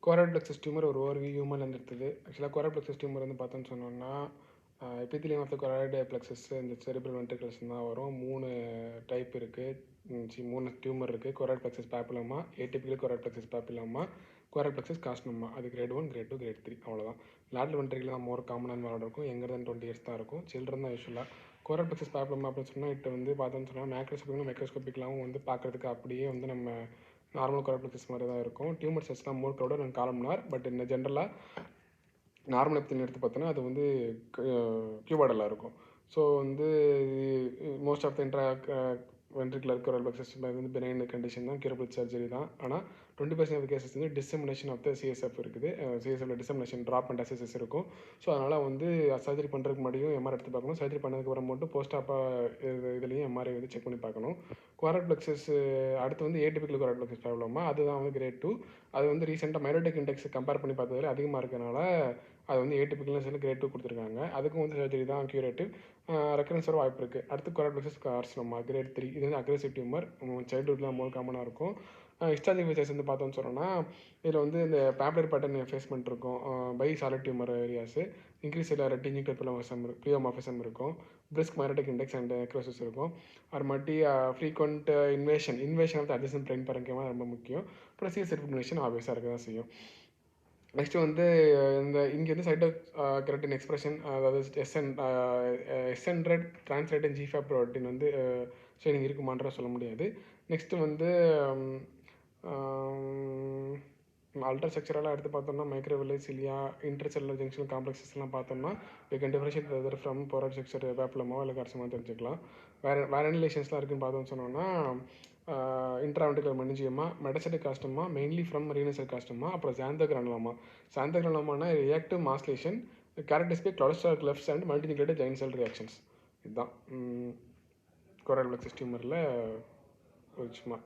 Choroid plexus tumour ஒரு over ஹியூமன்லேருந்து எடுத்தது. ஆக்சுவலாக கோராய்டு பிளெக்ஸஸ் டியூமர் வந்து பார்த்தோன்னு சொன்னோம்னா epithelium of the choroid plexus இந்த செரிப்ரல் வென்ட்ரிகல்ஸ் தான் வரும். 3 டைப் இருக்குது. 3 டியூமர் இருக்குது. Choroid plexus papilloma, atypical choroid plexus papilloma, choroid plexus carcinoma. அது கிரேட் 1, கிரேட் 2, கிரேட் 3 அவ்வளோதான். லேட்ரல் வென்ட்ரிகல் தான் மோர் காமனான வேர்டு இருக்கும். யங்கர் தென் 20 இயர்ஸ் தான் இருக்கும். சில்ட்ரன் தான் யூஸ்வலாக. கோராய்டு பிளெக்ஸஸ் பேப்பிலோமா அப்படின்னு சொன்னால் இட்டு வந்து பார்த்தோன்னு சொன்னால் மைக்ரோஸ்கோப்பிக்லாம் வந்து பார்க்குறதுக்கு அப்படியே வந்து நம்ம நார்மல் கோராய்டு பிளெக்ஸஸ் மாதிரி தான் இருக்கும். டியூமர் சைஸ்லாம் more crowded and columnar. But இந்த ஜென்ரலாக நார்மல் எப்திலியம் எடுத்து பார்த்தோன்னா அது வந்து கியூபாய்டலாக இருக்கும். ஸோ வந்து most of the ventricular choroid plexus வந்து பெனைன் கண்டிஷன் தான், கியூரபிள் சர்ஜரி தான். ஆனால் 20% ஆஃப் கேசஸ் வந்து டிசமினேஷன் ஆஃப் த சிஎஸ்எஃப் இருக்குது. சிஎஸ்எஃப்ல டிசமினேஷன் ட்ராப் அண்ட் அசஸஸ் இருக்கும். ஸோ அதனால் வந்து சர்ஜரி பண்ணுறதுக்கு முன்னாடியும் எம்ஆர் எடுத்து பார்க்கணும். சர்ஜரி பண்ணதுக்கு அப்புறம் மட்டும் போஸ்ட் ஆப்பாக இதுலேயும் எம்ஆர்ஐ வந்து செக் பண்ணி பார்க்கணும். கோராய்டு பிளெக்ஸஸ் அடுத்து வந்து ஏடிபிக்கல் கோராய்டு பிளெக்ஸஸ் ப்ராப்ளமா, அதுதான் வந்து கிரேட் 2. அது வந்து ரீசெண்டாக மைரோடிக் இண்டெக்ஸ் கம்பேர் பண்ணி பார்த்ததுல அதிகமாக இருக்கனால அது வந்து ஏடிபிக்கல்னு சொல்லி கிரேட் 2 கொடுத்துருக்காங்க. அதுக்கும் வந்து சர்ஜரி தான் க்யூரேட்டிவ். ரெக்கரன்ஸ் வர வாய்ப்பு இருக்குது. அடுத்து கோராய்டு பிளெக்ஸஸ் கார்சினோமா கிரேட் 3. இது வந்து அக்ரெசிவ் டியூமர். சைல்டுஹுட்டில் மோர் காமனாக இருக்கும். ஹிஸ்டாலஜி ஃபீச்சர்ஸ் வந்து பார்த்தோன்னு சொன்னோன்னா இதில் வந்து இந்த பேப்லர் பேட்டர்ன் எஃபேஸ்மெண்ட் இருக்கும். By solid tumour areas, increase ரெட்டினிக் பிளியோமார்பிசம் இருக்கும். Brisk mitotic index and necrosis இருக்கும். அப்புறமாட்டி frequent invasion of the adjacent brain parenchyma ரொம்ப முக்கியம். அப்புறம் சிஎஸ் இன்ஃபர்மேஷன் ஆப்வியஸாக இருக்க தான் செய்யும். நெக்ஸ்ட்டு வந்து இந்த இங்கே வந்து சைட்டோ கெரட்டின் எக்ஸ்பிரஷன், அதாவது எஸ்என்ட்ரட் டிரான்ஸ்லேட்டன் ஜிஃபேப் ப்ரோட்டீன் வந்து ஷேடிங் இருக்குமான்ற சொல்ல முடியாது. நெக்ஸ்ட்டு வந்து அல்ட்ரா ஸ்ட்ரக்சரெல்லாம் எடுத்து பார்த்தோம்னா மைக்ரோவில்லை சிலியா இன்டர்செல்லுலர் ஜங்ஷன் காம்ப்ளெக்ஸஸ்லாம் பார்த்தோம்னா we can differentiate whether from choroid structure papilloma இல்லை கார்சினோமா தெரிஞ்சுக்கலாம். வேறு என்ன ரிலேஷன்ஸ்லாம் இருக்குன்னு பார்த்தோம்னு சொன்னோன்னா intraventricular meningioma, metastatic carcinoma, mainly from renal carcinoma, அப்புறம் சாந்தோகிரானோமானா reactive mass lesion characteristic cluster clefts and multinucleated giant cell reactions. இதுதான் கோராய்டு பிளெக்ஸஸ் டியூமரில் ஒரு சும்மா